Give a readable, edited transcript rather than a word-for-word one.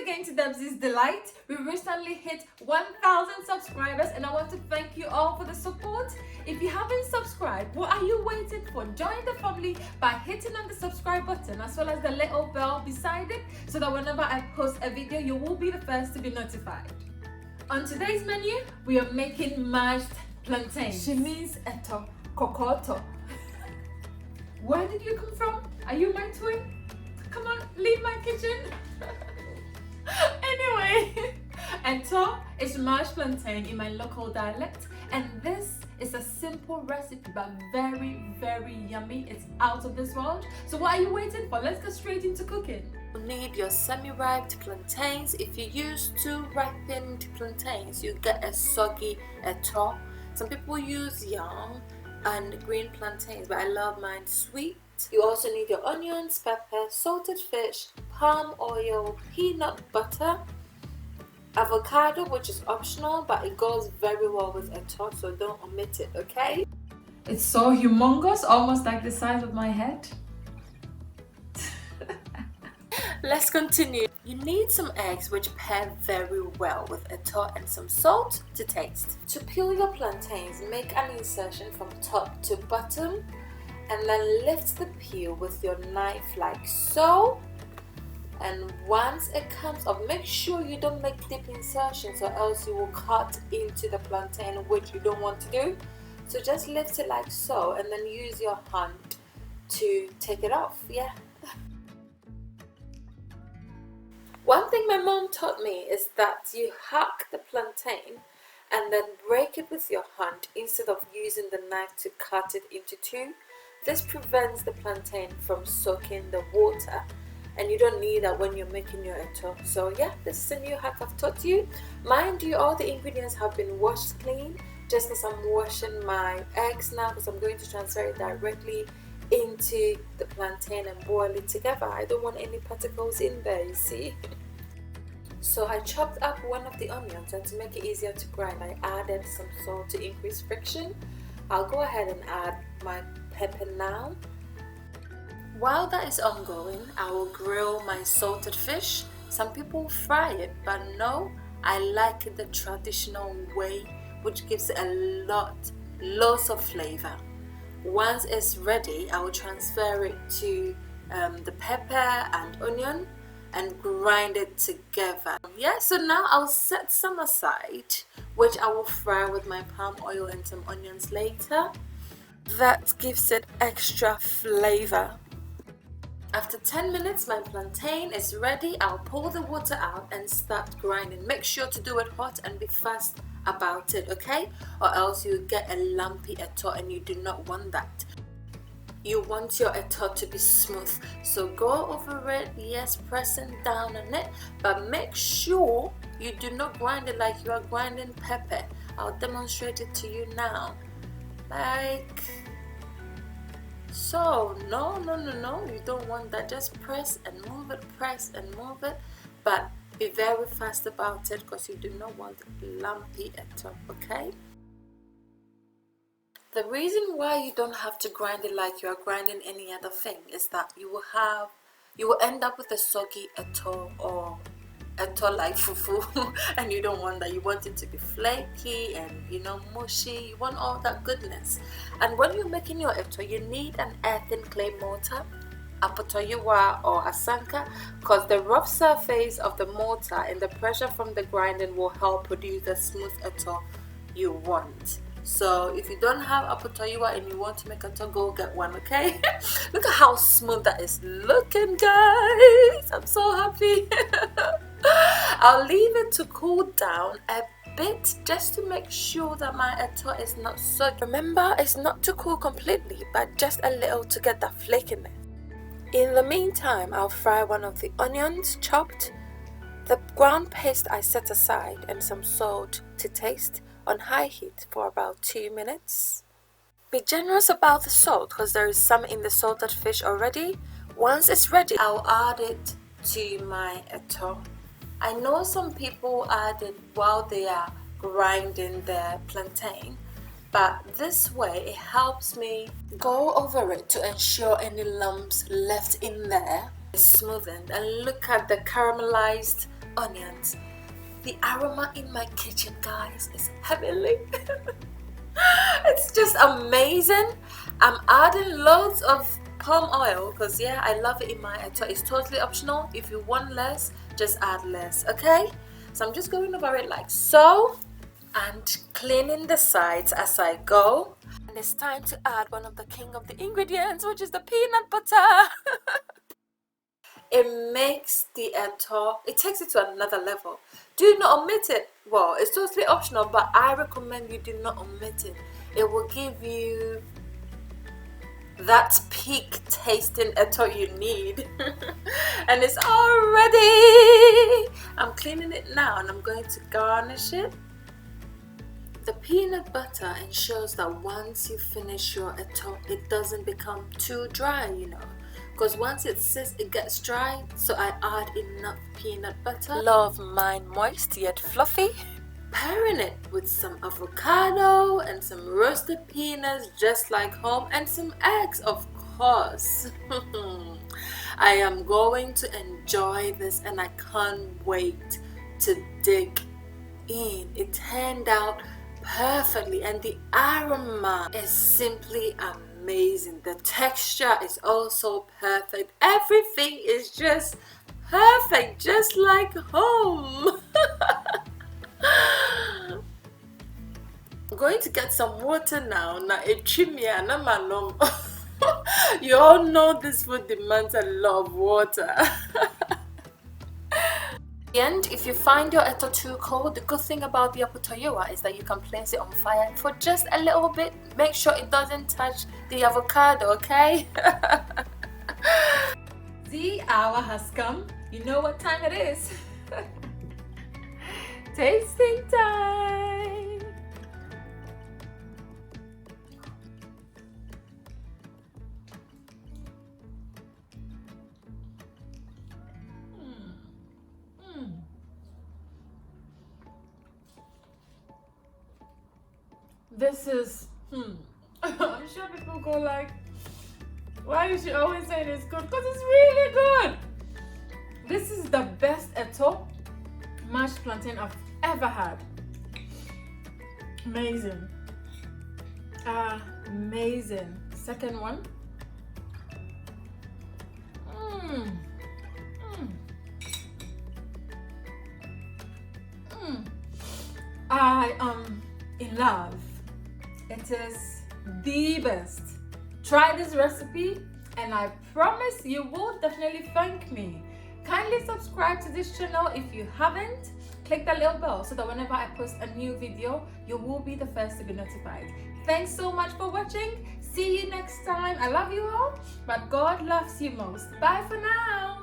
again to Debzie's Delight. We recently hit 1,000 subscribers and I want to thank you all for the support. If you haven't subscribed, what are you waiting for? Join the family by hitting on the subscribe button as well as the little bell beside it so that whenever I post a video, you will be the first to be notified. On today's menu, we are making mashed plantains. She means eto, kokoto. Where did you come from? Are you my twin? Come on, leave my kitchen. Anyway, eto is mashed plantain in my local dialect, and this is a simple recipe but very, very yummy. It's out of this world. So what are you waiting for? Let's get straight into cooking. You need your semi-ripe plantains. If you use 2 ripened plantains, you get a soggy eto. Some people use young and green plantains, but I love mine sweet. You also need your onions, pepper, salted fish, palm oil, peanut butter, avocado, which is optional, but it goes very well with eto, so don't omit it, okay? It's so humongous, almost like the size of my head. Let's continue. You need some eggs which pair very well with eto and some salt to taste. To peel your plantains, make an insertion from top to bottom and then lift the peel with your knife like so. And once it comes up, make sure you don't make deep insertions or else you will cut into the plantain, which you don't want to do. So just lift it like so and then use your hand to take it off. Yeah. One thing my mom taught me is that you hack the plantain and then break it with your hand instead of using the knife to cut it into 2. This prevents the plantain from soaking the water, and you don't need that when you're making your eto. So yeah, this is a new hack I've taught you. Mind you, all the ingredients have been washed clean, just as I'm washing my eggs now because I'm going to transfer it directly into the plantain and boil it together. I don't want any particles in there, you see. So I chopped up one of the onions, and to make it easier to grind, I added some salt to increase friction. I'll go ahead and add my pepper now. While that is ongoing, I will grill my salted fish. Some people fry it, but no, I like it the traditional way, which gives it lots of flavor. Once it's ready, I will transfer it to the pepper and onion and grind it together. Yeah, so now I'll set some aside, which I will fry with my palm oil and some onions later. That gives it extra flavor. After 10 minutes, my plantain is ready. I'll pull the water out and start grinding. Make sure to do it hot and be fast about it, okay? Or else you get a lumpy eto, and you do not want that. You want your eto to be smooth, so go over it, yes, pressing down on it, but make sure you do not grind it like you are grinding pepper. I'll demonstrate it to you now. Like so. No, you don't want that. Just press and move it, but be very fast about it because you do not want lumpy eto, okay? The reason why you don't have to grind it like you are grinding any other thing is that you will end up with a soggy eto or eto like fufu, and you don't want that. You want it to be flaky and mushy. You want all that goodness. And when you're making your eto, you need an earthen clay mortar, apotoyiwa or asanka, because the rough surface of the mortar and the pressure from the grinding will help produce the smooth eto you want. So if you don't have apotoyiwa and you want to make eto, go get one, okay? Look at how smooth that is looking, guys. I'm so happy. I'll leave it to cool down a bit just to make sure that my eto is not soggy. Remember, it's not to cool completely, but just a little to get that flakiness. In the meantime, I'll fry one of the onions chopped, the ground paste I set aside, and some salt to taste on high heat for about 2 minutes. Be generous about the salt because there is some in the salted fish already. Once it's ready, I'll add it to my eto. I know some people add it while they are grinding their plantain, but this way it helps me go over it to ensure any lumps left in there is smoothened. And look at the caramelized onions. The aroma in my kitchen, guys, is heavenly. It's just amazing. I'm adding loads of palm oil because yeah, I love it in my eto. It's totally optional. If you want less, just add less, okay? So I'm just going over it like so and cleaning the sides as I go. And it's time to add one of the king of the ingredients, which is the peanut butter. It makes the eto, it takes it to another level. Do not omit it. Well, it's totally optional, but I recommend you do not omit it. It will give you that peak tasting eto you need. And it's all ready. I'm cleaning it now and I'm going to garnish it. The peanut butter ensures that once you finish your eto, it doesn't become too dry, you know, because once it sits, it gets dry. So I add enough peanut butter. Love mine moist yet fluffy. Pairing it with some avocado and some roasted peanuts just like home, and some eggs, of course. I am going to enjoy this and I can't wait to dig in. It turned out perfectly and the aroma is simply amazing. The texture is also perfect. Everything is just perfect, just like home. I'm going to get some water now. You all know this food demands a lot of water. And if you find your eto too cold, the good thing about the apotoyoa is that you can place it on fire for just a little bit. Make sure it doesn't touch the avocado, okay? The hour has come. You know what time it is. Tasting time. This is I'm sure people go like, why is she always saying it's good? Because it's really good. This is the best eto mashed plantain I've ever had. Amazing. Amazing. Second one. I am in love. It is the best. Try this recipe and I promise you will definitely thank me. Kindly subscribe to this channel if you haven't. Click the little bell so that whenever I post a new video, you will be the first to be notified. Thanks so much for watching. See you next time. I love you all, but God loves you most. Bye for now.